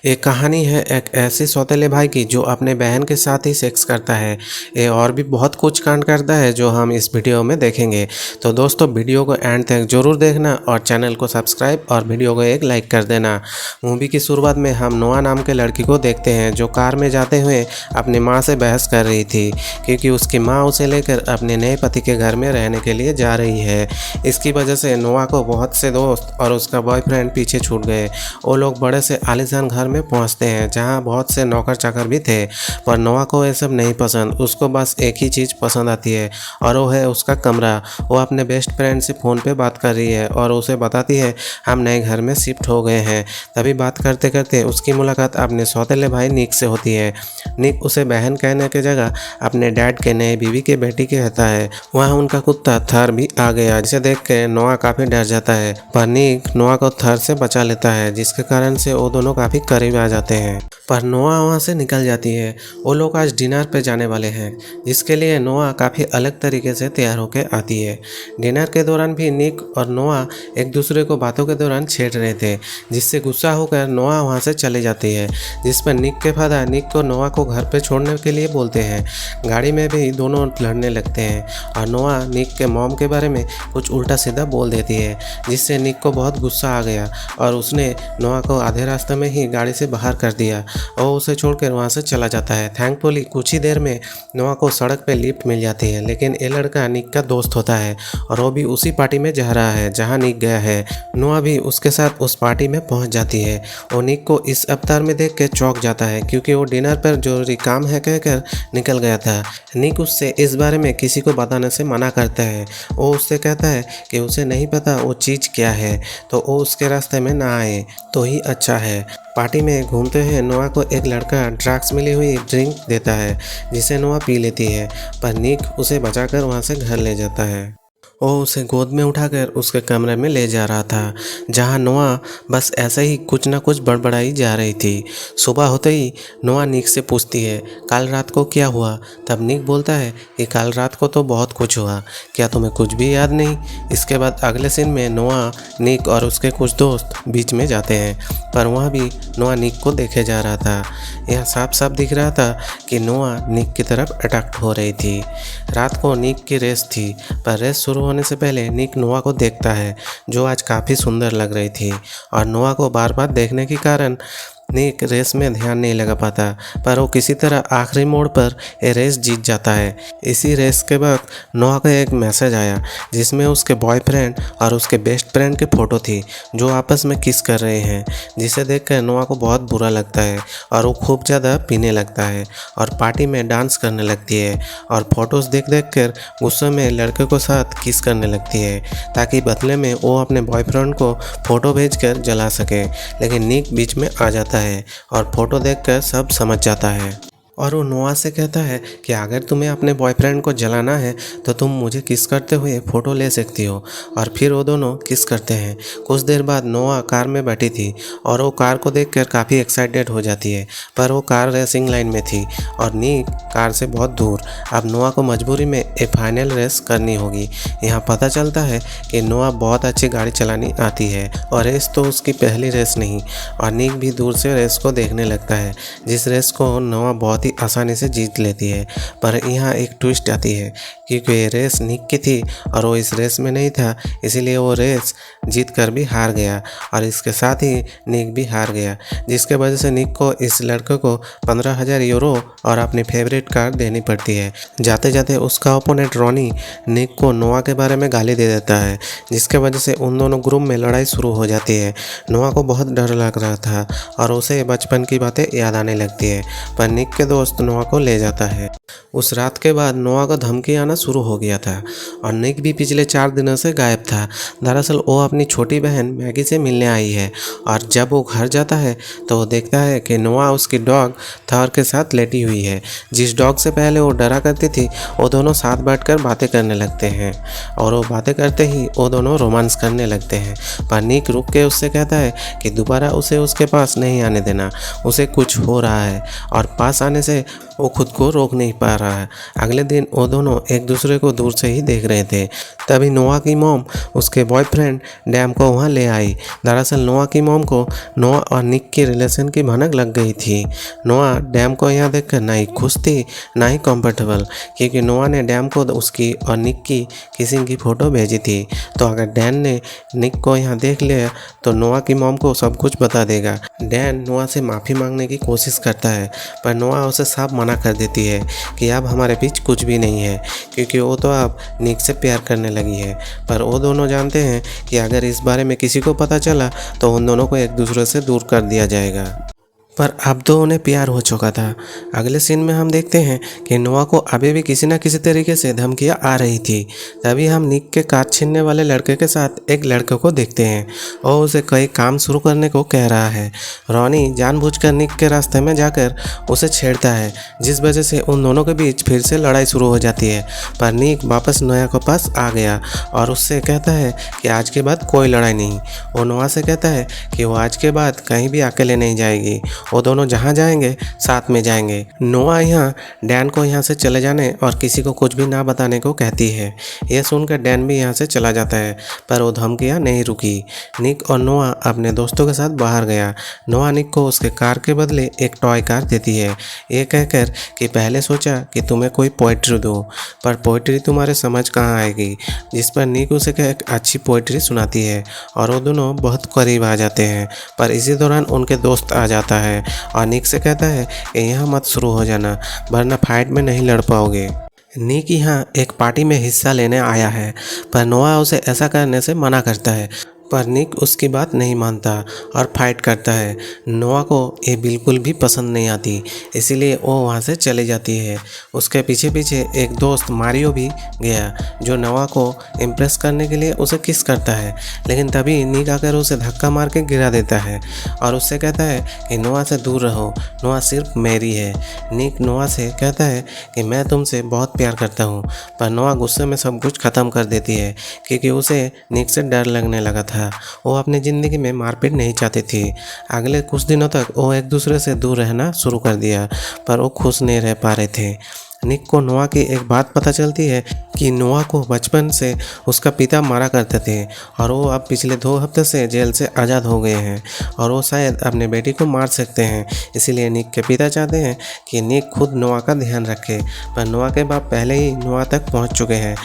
ये कहानी है एक ऐसे सौतेले भाई की जो अपने बहन के साथ ही सेक्स करता है। ये और भी बहुत कुछ कांड करता है जो हम इस वीडियो में देखेंगे। तो दोस्तों वीडियो को एंड तक जरूर देखना और चैनल को सब्सक्राइब और वीडियो को एक लाइक कर देना। मूवी की शुरुआत में हम नोआ नाम के लड़की को देखते हैं जो कार में जाते हुए अपनी माँ से बहस कर रही थी क्योंकि उसकी माँ उसे लेकर अपने नए पति के घर में रहने के लिए जा रही है। इसकी वजह से नोआ को बहुत से दोस्त और उसका बॉयफ्रेंड पीछे छूट गए। वो लोग बड़े से आलीशान घर में पहुंचते हैं जहां बहुत से नौकर चाकर भी थे, पर नोआ को ये सब नहीं पसंद। उसको बस एक ही चीज़ पसंद आती है और वो है उसका कमरा। वो अपने बेस्ट फ्रेंड से फ़ोन पे बात कर रही है और उसे बताती है हम नए घर में शिफ्ट हो गए हैं। तभी बात करते करते उसकी मुलाकात अपने सौतेले भाई निक से होती है। निक उसे बहन कहने की जगह अपने डैड के नए बीवी के बेटी कहता है। वहाँ उनका कुत्ता थर भी आ गया जिसे देख के नोआ काफ़ी डर जाता है, पर निक नोआ को थर से बचा लेता है जिसके कारण से वो दोनों काफ़ी करीब आ जाते हैं। पर नोआ वहाँ से निकल जाती है। वो लोग आज डिनर पे जाने वाले हैं जिसके लिए नोआ काफ़ी अलग तरीके से तैयार होकर आती है। डिनर के दौरान भी निक और नोआ एक दूसरे को बातों के दौरान छेड़ रहे थे जिससे गुस्सा होकर नोआ वहाँ से चली जाती है, जिस पर निक के फादर निक को नोआ को घर पे छोड़ने के लिए बोलते हैं। गाड़ी में भी दोनों लड़ने लगते हैं और नोआ निक के मॉम के बारे में कुछ उल्टा सीधा बोल देती है जिससे निक को बहुत गुस्सा आ गया और उसने नोआ को आधे रास्ते में ही गाड़ी से बाहर कर दिया और उसे छोड़कर वहाँ से चला जाता है। थैंकफुली कुछ ही देर में नोआ को सड़क पे लिफ्ट मिल जाती है, लेकिन ये लड़का निक का दोस्त होता है और वो भी उसी पार्टी में जा रहा है जहाँ निक गया है। नोआ भी उसके साथ उस पार्टी में पहुँच जाती है और निक को इस अवतार में देख के चौंक जाता है क्योंकि वो डिनर पर जरूरी काम है कहकर निकल गया था। निक उससे इस बारे में किसी को बताने से मना करता है। वो उससे कहता है कि उसे नहीं पता वो चीज़ क्या है, तो वो उसके रास्ते में ना आए तो ही अच्छा है। पार्टी में घूमते हुए नोआ को एक लड़का ड्रग्स मिली हुई ड्रिंक देता है जिसे नोआ पी लेती है, पर निक उसे बचाकर वहाँ से घर ले जाता है। वो उसे गोद में उठाकर उसके कमरे में ले जा रहा था जहाँ नोआ बस ऐसे ही कुछ ना कुछ बड़बड़ाई जा रही थी। सुबह होते ही नोआ निक से पूछती है कल रात को क्या हुआ। तब निक बोलता है कि कल रात को तो बहुत कुछ हुआ, क्या तुम्हें कुछ भी याद नहीं। इसके बाद अगले सीन में नोआ निक और उसके कुछ दोस्त बीच में जाते हैं, पर वहाँ भी नोआ निक को देखे जा रहा था। यह साफ साफ दिख रहा था कि नोआ निक की तरफ अट्रैक्ट हो रही थी। रात को निक की रेस थी, पर रेस शुरू होने से पहले निक नोआ को देखता है जो आज काफ़ी सुंदर लग रही थी और नोआ को बार बार देखने के कारण निक रेस में ध्यान नहीं लगा पाता, पर वो किसी तरह आखिरी मोड़ पर ये रेस जीत जाता है। इसी रेस के वक्त नोआ का एक मैसेज आया जिसमें उसके बॉयफ्रेंड और उसके बेस्ट फ्रेंड की फ़ोटो थी जो आपस में किस कर रहे हैं, जिसे देखकर नोआ को बहुत बुरा लगता है और वो खूब ज़्यादा पीने लगता है और पार्टी में डांस करने लगती है और फोटोज़ देख देख कर गुस्से में लड़के को साथ किस करने लगती है ताकि बदले में वो अपने बॉयफ्रेंड को फ़ोटो भेजकर जला सके। लेकिन निक बीच में आ जाता है और फोटो देखकर सब समझ जाता है और वो नोआ से कहता है कि अगर तुम्हें अपने बॉयफ्रेंड को जलाना है तो तुम मुझे किस करते हुए फ़ोटो ले सकती हो। और फिर वो दोनों किस करते हैं। कुछ देर बाद नोआ कार में बैठी थी और वो कार को देखकर काफ़ी एक्साइटेड हो जाती है, पर वो कार रेसिंग लाइन में थी और निक कार से बहुत दूर। अब नोआ को मजबूरी में एक फाइनल रेस करनी होगी। यहाँ पता चलता है कि नोआ बहुत अच्छी गाड़ी चलानी आती है और रेस तो उसकी पहली रेस नहीं, और निक भी दूर से रेस को देखने लगता है जिस रेस को नोआ बहुत आसानी से जीत लेती है। पर यहाँ एक ट्विस्ट आती है क्योंकि ये रेस निक की थी और वो इस रेस में नहीं था, इसीलिए वो रेस जीत कर भी हार गया और इसके साथ ही निक भी हार गया, जिसके वजह से निक को इस लड़के को 15,000 यूरो और अपनी फेवरेट कार देनी पड़ती है। जाते जाते उसका ओपोनेंट रॉनी निक को नोआ के बारे में गाली दे देता है, जिसके वजह से उन दोनों ग्रुप में लड़ाई शुरू हो जाती है। नोआ को बहुत डर लग रहा था और उसे बचपन की बातें याद आने लगती है, पर निक के दोस्त नोआ को ले जाता है। उस रात के बाद नोआ को धमकी आना शुरू हो गया था और निक भी पिछले 4 दिनों से गायब था। दरअसल वो अपनी छोटी बहन मैगी से मिलने आई है और जब वो घर जाता है तो वो देखता है कि नोआ उसकी डॉग थर के साथ लेटी हुई है। जिस डॉग से पहले वो डरा करती थी वो दोनों साथ बैठकर बातें करने लगते हैं और वो बातें करते ही वो दोनों रोमांस करने लगते हैं। पर निक रुक के उससे कहता है कि दोबारा उसे उसके पास नहीं आने देना, उसे कुछ हो रहा है और पास आने से वो खुद को रोक नहीं पा रहा है। अगले दिन वो दोनों एक दूसरे को दूर से ही देख रहे थे। तभी नोआ की मॉम उसके बॉयफ्रेंड डैम को वहाँ ले आई। दरअसल नोआ की मॉम को नोआ और निक के रिलेशन की भनक लग गई थी। नोआ डैम को यहाँ देखकर ना ही खुश थी ना ही कंफर्टेबल, क्योंकि नोआ ने डैम को उसकी और निक की किसिंग की फ़ोटो भेजी थी। तो अगर डैन ने निक को यहाँ देख लिया तो नोआ की मॉम को सब कुछ बता देगा। डैन नोआ से माफ़ी मांगने की कोशिश करता है, पर नोआ उसे साफ मना कर देती है कि अब हमारे बीच कुछ भी नहीं है, क्योंकि वो तो अब निक से प्यार करने लगी है। पर वो दोनों जानते हैं कि अगर इस बारे में किसी को पता चला तो उन दोनों को एक दूसरे से दूर कर दिया जाएगा। पर अब तो उन्हें प्यार हो चुका था। अगले सीन में हम देखते हैं कि नोआ को अभी भी किसी न किसी तरीके से धमकियाँ आ रही थी। तभी हम निक के कार छीनने वाले लड़के के साथ एक लड़के को देखते हैं और उसे कई काम शुरू करने को कह रहा है। रॉनी जानबूझकर निक के रास्ते में जाकर उसे छेड़ता है, जिस वजह से उन दोनों के बीच फिर से लड़ाई शुरू हो जाती है। पर निक वापस नोआ के पास आ गया और उससे कहता है कि आज के बाद कोई लड़ाई नहीं। वो नोआ से कहता है कि वो आज के बाद कहीं भी अकेले नहीं जाएगी, वो दोनों जहाँ जाएंगे साथ में जाएंगे। नोआ यहाँ डैन को यहाँ से चले जाने और किसी को कुछ भी ना बताने को कहती है। यह सुनकर डैन भी यहाँ से चला जाता है, पर वो धमकियाँ नहीं रुकी। निक और नोआ अपने दोस्तों के साथ बाहर गया। नोआ निक को उसके कार के बदले एक टॉय कार देती है, ये कहकर कि पहले सोचा कि तुम्हें कोई पोइट्री दूँ, पर पोइट्री तुम्हारे समझ कहाँ आएगी। जिस पर निक उसे एक अच्छी पोइट्री सुनाती है और वो दोनों बहुत करीब आ जाते हैं। पर इसी दौरान उनके दोस्त आ जाता है और निक से कहता है कि यहाँ मत शुरू हो जाना, वरना फाइट में नहीं लड़ पाओगे। निक यहाँ एक पार्टी में हिस्सा लेने आया है, पर नोआ उसे ऐसा करने से मना करता है, पर निक उसकी बात नहीं मानता और फाइट करता है। नोआ को ये बिल्कुल भी पसंद नहीं आती, इसीलिए वो वहाँ से चली जाती है। उसके पीछे पीछे एक दोस्त मारियो भी गया, जो नोआ को इम्प्रेस करने के लिए उसे किस करता है, लेकिन तभी निक आकर उसे धक्का मार के गिरा देता है और उससे कहता है कि नोआ से दूर रहो, नोआ सिर्फ मेरी है। निक नोआ से कहता है कि मैं तुमसे बहुत प्यार करता हूँ, पर नोआ गुस्से में सब कुछ ख़त्म कर देती है, क्योंकि उसे निक से डर लगने लगा था। वो अपनी ज़िंदगी में मारपीट नहीं चाहती थी। अगले कुछ दिनों तक वो एक दूसरे से दूर रहना शुरू कर दिया, पर वो खुश नहीं रह पा रहे थे। निक को नोआ की एक बात पता चलती है कि नोआ को बचपन से उसका पिता मारा करते थे और वो अब पिछले 2 हफ्ते से जेल से आज़ाद हो गए हैं और वो शायद अपने बेटी को मार सकते हैं। इसीलिए निक के पिता चाहते हैं कि निक खुद नोआ का ध्यान रखे, पर नोआ के बाप पहले ही नोआ तक पहुंच चुके हैं।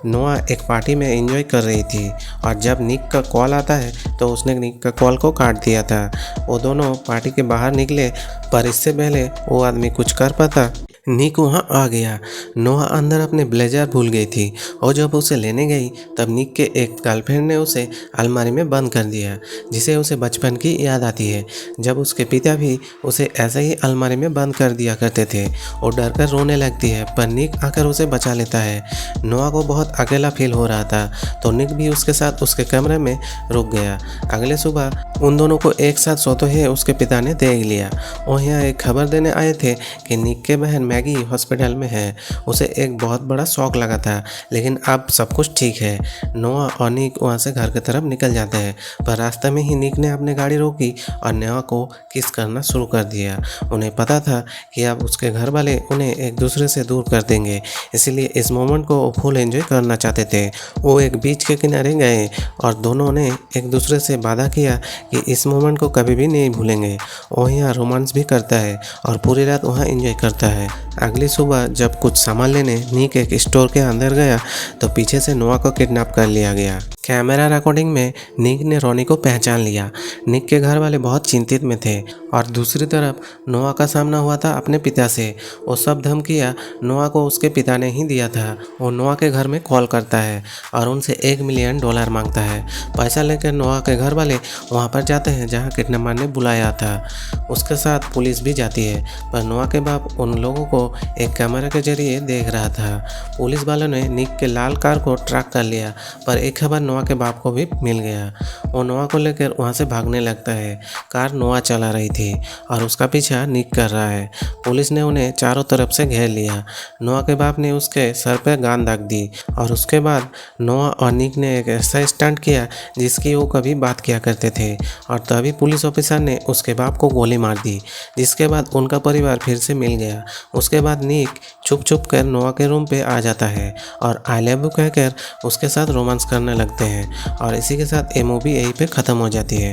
नोआ एक पार्टी में एंजॉय कर रही थी और जब निक का कॉल आता है तो उसने निक का कॉल को काट दिया था। वो दोनों पार्टी के बाहर निकले, पर इससे पहले वो आदमी कुछ कर पाता, निक वहाँ आ गया। नोआ अंदर अपने ब्लेजर भूल गई थी और जब उसे लेने गई तब निक के एक गर्लफ्रेंड ने उसे अलमारी में बंद कर दिया, जिसे उसे बचपन की याद आती है, जब उसके पिता भी उसे ऐसे ही अलमारी में बंद कर दिया करते थे। वो डर कर रोने लगती है, पर निक आकर उसे बचा लेता है। नोआ को बहुत अकेला फील हो रहा था, तो निक भी उसके साथ उसके कमरे में रुक गया। अगले सुबह उन दोनों को एक साथ सोते हुए उसके पिता ने देख लिया। वो यहाँ एक खबर देने आए थे कि निक के बहन मैगी हॉस्पिटल में है। उसे एक बहुत बड़ा शौक लगा था, लेकिन अब सब कुछ ठीक है। नोआ और निक वहाँ से घर की तरफ निकल जाते हैं, पर रास्ते में ही निक ने अपनी गाड़ी रोकी और नोआ को किस करना शुरू कर दिया। उन्हें पता था कि अब उसके घर वाले उन्हें एक दूसरे से दूर कर देंगे, इसलिए इस मोमेंट को फुल एंजॉय करना चाहते थे। वो एक बीच के किनारे गए और दोनों ने एक दूसरे से वादा किया कि इस मोमेंट को कभी भी नहीं भूलेंगे। वो यहाँ रोमांस भी करता है और पूरी रात वहाँ एंजॉय करता है। अगली सुबह जब कुछ सामान लेने निक एक स्टोर के अंदर गया तो पीछे से नोआ को किडनैप कर लिया गया। कैमरा रिकॉर्डिंग में निक ने रॉनी को पहचान लिया। निक के घर वाले बहुत चिंतित में थे और दूसरी तरफ नोआ का सामना हुआ था अपने पिता से। वो सब धमकियाँ नोआ को उसके पिता ने ही दिया था। वो नोआ के घर में कॉल करता है और उनसे $1 मिलियन मांगता है। पैसा लेकर नोआ के घर वाले वहाँ पर जाते हैं जहाँ किडनैपर ने बुलाया था। उसके साथ पुलिस भी जाती है, पर नोआ के बाप उन लोगों को एक कैमरा के जरिए देख रहा था। पुलिस वालों ने निक के लाल कार को ट्रैक कर लिया, पर एक खबर नोआ के बाप को भी मिल गया। वो नोआ को लेकर वहाँ से भागने लगता है। कार नोआ चला रही थी और उसका पीछा निक कर रहा है। पुलिस ने उन्हें चारों तरफ से घेर लिया। नोआ के बाप ने उसके सर पर गान दाग दी और उसके बाद नोआ और निक ने एक ऐसा स्टंट किया जिसकी वो कभी बात किया करते थे, और तभी पुलिस ऑफिसर ने उसके बाप को गोली मार दी, जिसके बाद उनका परिवार फिर से मिल गया। उसके बाद निक छुप छुप कर नोआ के रूम पे आ जाता है और आई लव यू कहकर उसके साथ रोमांस करने लगते हैं, और इसी के साथ ये मूवी यहीं पे ख़त्म हो जाती है।